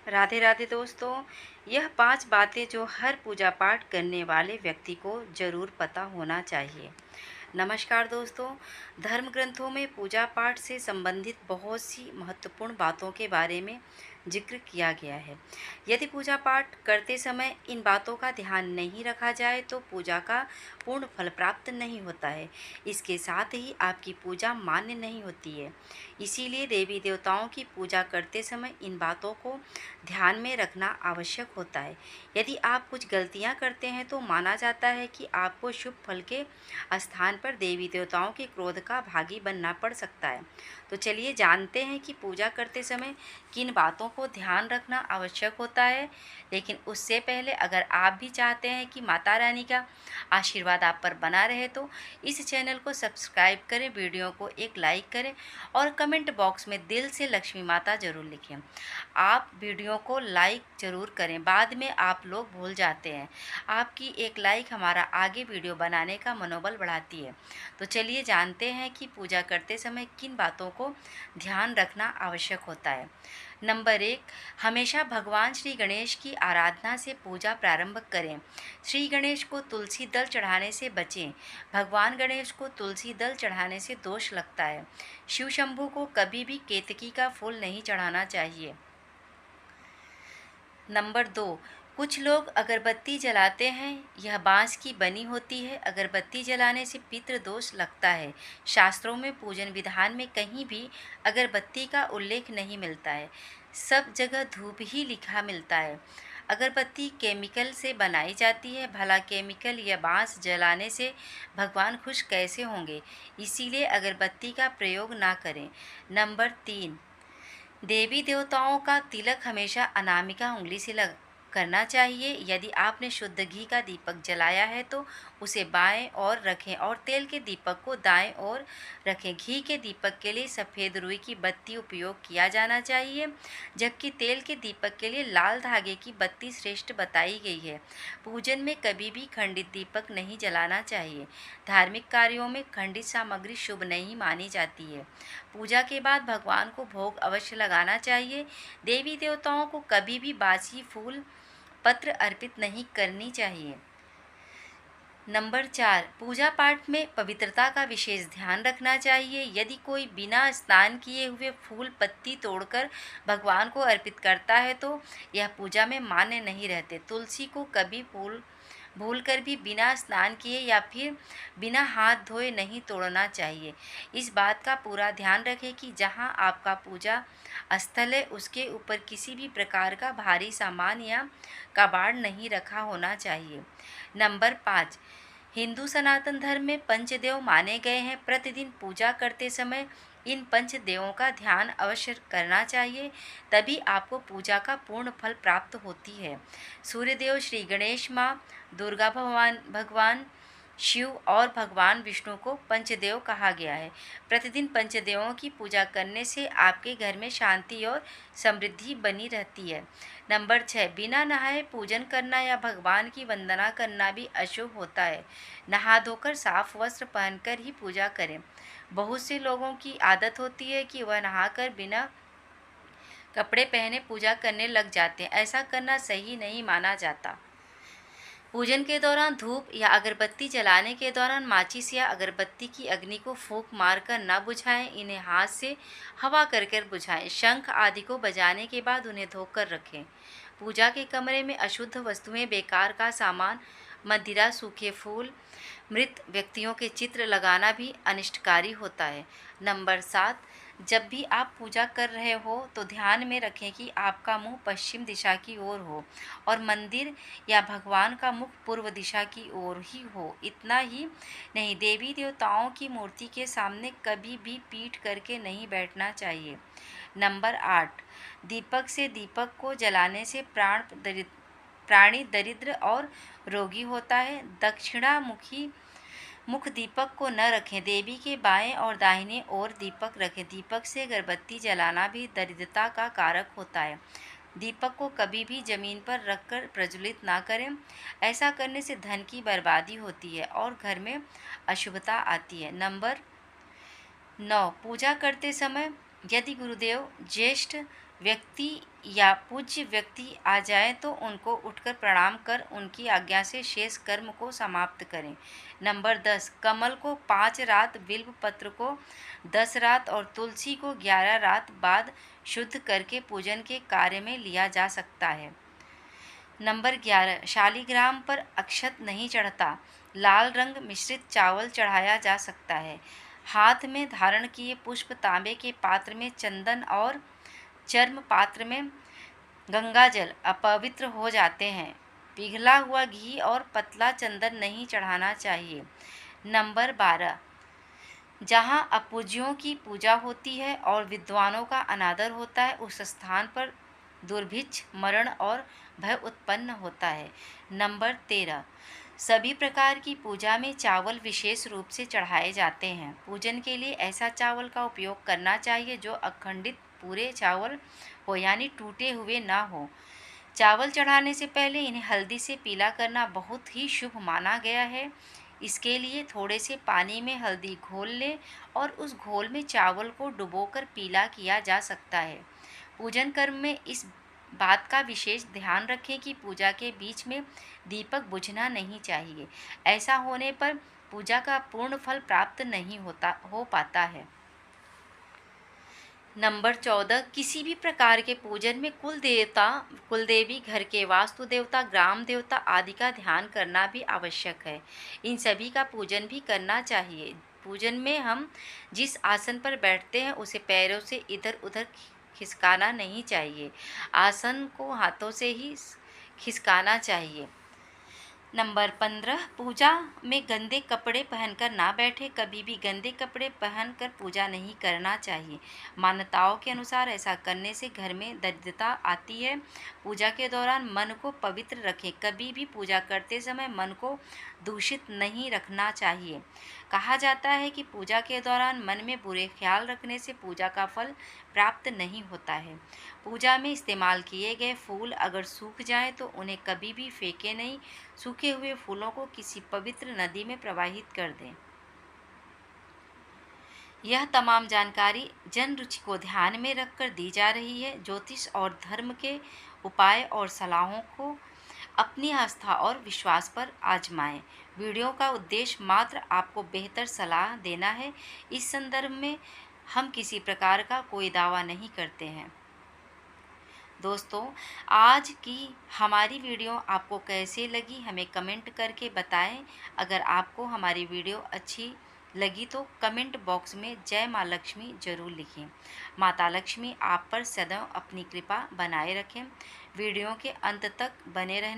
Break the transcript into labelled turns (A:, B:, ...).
A: राधे राधे दोस्तों। यह 5 बातें जो हर पूजा पाठ करने वाले व्यक्ति को ज़रूर पता होना चाहिए। नमस्कार दोस्तों। धर्म ग्रंथों में पूजा पाठ से संबंधित बहुत सी महत्वपूर्ण बातों के बारे में जिक्र किया गया है। यदि पूजा पाठ करते समय इन बातों का ध्यान नहीं रखा जाए तो पूजा का पूर्ण फल प्राप्त नहीं होता है। इसके साथ ही आपकी पूजा मान्य नहीं होती है। इसीलिए देवी देवताओं की पूजा करते समय इन बातों को ध्यान में रखना आवश्यक होता है। यदि आप कुछ गलतियां करते हैं तो माना जाता है कि आपको शुभ फल के स्थान पर देवी देवताओं के क्रोध का भागी बनना पड़ सकता है। तो चलिए जानते हैं कि पूजा करते समय किन बातों को ध्यान रखना आवश्यक होता है। लेकिन उससे पहले अगर आप भी चाहते हैं कि माता रानी का आशीर्वाद आप पर बना रहे तो इस चैनल को सब्सक्राइब करें, वीडियो को एक लाइक करें और कमेंट बॉक्स में दिल से लक्ष्मी माता जरूर लिखें। आप वीडियो को लाइक ज़रूर करें, बाद में आप लोग भूल जाते हैं। आपकी एक लाइक हमारा आगे वीडियो बनाने का मनोबल बढ़ाती है। तो चलिए जानते हैं कि पूजा करते समय किन बातों को ध्यान रखना आवश्यक होता है। नंबर 1, हमेशा भगवान श्री गणेश की आराधना से पूजा प्रारंभ करें। श्री गणेश को तुलसी दल चढ़ाने से बचें। भगवान गणेश को तुलसी दल चढ़ाने से दोष लगता है। शिव शंभू को कभी भी केतकी का फूल नहीं चढ़ाना चाहिए। नंबर 2, कुछ लोग अगरबत्ती जलाते हैं, यह बांस की बनी होती है। अगरबत्ती जलाने से पितृ दोष लगता है। शास्त्रों में पूजन विधान में कहीं भी अगरबत्ती का उल्लेख नहीं मिलता है। सब जगह धूप ही लिखा मिलता है। अगरबत्ती केमिकल से बनाई जाती है, भला केमिकल या बांस जलाने से भगवान खुश कैसे होंगे। इसीलिए अगरबत्ती का प्रयोग ना करें। नंबर 3, देवी देवताओं का तिलक हमेशा अनामिका उंगली से लग करना चाहिए। यदि आपने शुद्ध घी का दीपक जलाया है तो उसे बाएं ओर रखें और तेल के दीपक को दाएं ओर रखें। घी के दीपक के लिए सफ़ेद रुई की बत्ती उपयोग किया जाना चाहिए, जबकि तेल के दीपक के लिए लाल धागे की बत्ती श्रेष्ठ बताई गई है। पूजन में कभी भी खंडित दीपक नहीं जलाना चाहिए। धार्मिक कार्यों में खंडित सामग्री शुभ नहीं मानी जाती है। पूजा के बाद भगवान को भोग अवश्य लगाना चाहिए। देवी देवताओं को कभी भी बासी फूल पत्र अर्पित नहीं करनी चाहिए। नंबर 4, पूजा पाठ में पवित्रता का विशेष ध्यान रखना चाहिए। यदि कोई बिना स्नान किए हुए फूल पत्ती तोड़कर भगवान को अर्पित करता है तो यह पूजा में मान्य नहीं रहते। तुलसी को कभी भूल कर भी बिना स्नान किए या फिर बिना हाथ धोए नहीं तोड़ना चाहिए। इस बात का पूरा ध्यान रखें कि जहां आपका पूजा स्थल है उसके ऊपर किसी भी प्रकार का भारी सामान या कबाड़ नहीं रखा होना चाहिए। नंबर 5, हिंदू सनातन धर्म में पंचदेव माने गए हैं। प्रतिदिन पूजा करते समय इन पंचदेवों का ध्यान अवश्य करना चाहिए, तभी आपको पूजा का पूर्ण फल प्राप्त होती है। सूर्यदेव श्री गणेश, माँ दुर्गा, भगवान शिव और भगवान विष्णु को पंचदेव कहा गया है। प्रतिदिन पंचदेवों की पूजा करने से आपके घर में शांति और समृद्धि बनी रहती है। नंबर 6, बिना नहाए पूजन करना या भगवान की वंदना करना भी अशुभ होता है। नहा धोकर साफ वस्त्र पहनकर ही पूजा करें। बहुत से लोगों की आदत होती है कि वह नहाकर बिना कपड़े पहने पूजा करने लग जाते हैं। ऐसा करना सही नहीं माना जाता। पूजन के दौरान धूप या अगरबत्ती जलाने के दौरान माचिस या अगरबत्ती की अग्नि को फूंक मारकर न बुझाएं, इन्हें हाथ से हवा कर कर बुझाएं। शंख आदि को बजाने के बाद उन्हें धोकर रखें। पूजा के कमरे में अशुद्ध वस्तुएं, बेकार का सामान, मदिरा, सूखे फूल, मृत व्यक्तियों के चित्र लगाना भी अनिष्टकारी होता है। नंबर 7, जब भी आप पूजा कर रहे हो तो ध्यान में रखें कि आपका मुंह पश्चिम दिशा की ओर हो और मंदिर या भगवान का मुख पूर्व दिशा की ओर ही हो। इतना ही नहीं, देवी देवताओं की मूर्ति के सामने कभी भी पीठ करके नहीं बैठना चाहिए। नंबर 8, दीपक से दीपक को जलाने से प्राणी दरिद्र और रोगी होता है। दक्षिणामुखी मुख दीपक को न रखें। देवी के बाएं और दाहिने ओर दीपक रखें। दीपक से अगरबत्ती जलाना भी दरिद्रता का कारक होता है। दीपक को कभी भी जमीन पर रखकर प्रज्वलित ना करें। ऐसा करने से धन की बर्बादी होती है और घर में अशुभता आती है। नंबर 9, पूजा करते समय यदि गुरुदेव, ज्येष्ठ व्यक्ति या पूज्य व्यक्ति आ जाए तो उनको उठकर प्रणाम कर उनकी आज्ञा से शेष कर्म को समाप्त करें। नंबर 10, कमल को 5 रात, बिल्व पत्र को 10 रात और तुलसी को 11 रात बाद शुद्ध करके पूजन के कार्य में लिया जा सकता है। नंबर 11, शालिग्राम पर अक्षत नहीं चढ़ता। लाल रंग मिश्रित चावल चढ़ाया जा सकता है। हाथ में धारण किए पुष्प तांबे के पात्र में, चंदन और चर्म पात्र में गंगाजल अपवित्र हो जाते हैं। पिघला हुआ घी और पतला चंदन नहीं चढ़ाना चाहिए। नंबर 12, जहाँ अपूज्यों की पूजा होती है और विद्वानों का अनादर होता है, उस स्थान पर दुर्भिक्ष, मरण और भय उत्पन्न होता है। नंबर 13, सभी प्रकार की पूजा में चावल विशेष रूप से चढ़ाए जाते हैं। पूजन के लिए ऐसा चावल का उपयोग करना चाहिए जो अखंडित पूरे चावल हो, यानी टूटे हुए ना हो। चावल चढ़ाने से पहले इन्हें हल्दी से पीला करना बहुत ही शुभ माना गया है। इसके लिए थोड़े से पानी में हल्दी घोल लें और उस घोल में चावल को डुबोकर पीला किया जा सकता है। पूजन कर्म में इस बात का विशेष ध्यान रखें कि पूजा के बीच में दीपक बुझना नहीं चाहिए। ऐसा होने पर पूजा का पूर्ण फल प्राप्त नहीं हो पाता है। नंबर 14, किसी भी प्रकार के पूजन में कुल देवता, कुल देवी, घर के वास्तु देवता, ग्राम देवता आदि का ध्यान करना भी आवश्यक है। इन सभी का पूजन भी करना चाहिए। पूजन में हम जिस आसन पर बैठते हैं उसे पैरों से इधर उधर खिसकाना नहीं चाहिए। आसन को हाथों से ही खिसकाना चाहिए। नंबर 15, पूजा में गंदे कपड़े पहनकर ना बैठे। कभी भी गंदे कपड़े पहनकर पूजा नहीं करना चाहिए। मान्यताओं के अनुसार ऐसा करने से घर में दरिद्रता आती है। पूजा के दौरान मन को पवित्र रखें। कभी भी पूजा करते समय मन को दूषित नहीं रखना चाहिए। कहा जाता है कि पूजा के दौरान मन में बुरे ख्याल रखने से पूजा का फल प्राप्त नहीं होता है। पूजा में इस्तेमाल किए गए फूल अगर सूख जाएं तो उन्हें कभी भी फेंके नहीं। सूखे हुए फूलों को किसी पवित्र नदी में प्रवाहित कर दें। यह तमाम जानकारी जन रुचि को ध्यान में रखकर दी जा रही है। ज्योतिष और धर्म के उपाय और सलाहों को अपनी आस्था और विश्वास पर आजमाएं। वीडियो का उद्देश्य मात्र आपको बेहतर सलाह देना है। इस संदर्भ में हम किसी प्रकार का कोई दावा नहीं करते हैं। दोस्तों, आज की हमारी वीडियो आपको कैसे लगी हमें कमेंट करके बताएं। अगर आपको हमारी वीडियो अच्छी लगी तो कमेंट बॉक्स में जय माँ लक्ष्मी ज़रूर लिखें। माता लक्ष्मी आप पर सदैव अपनी कृपा बनाए रखें। वीडियो के अंत तक बने रहने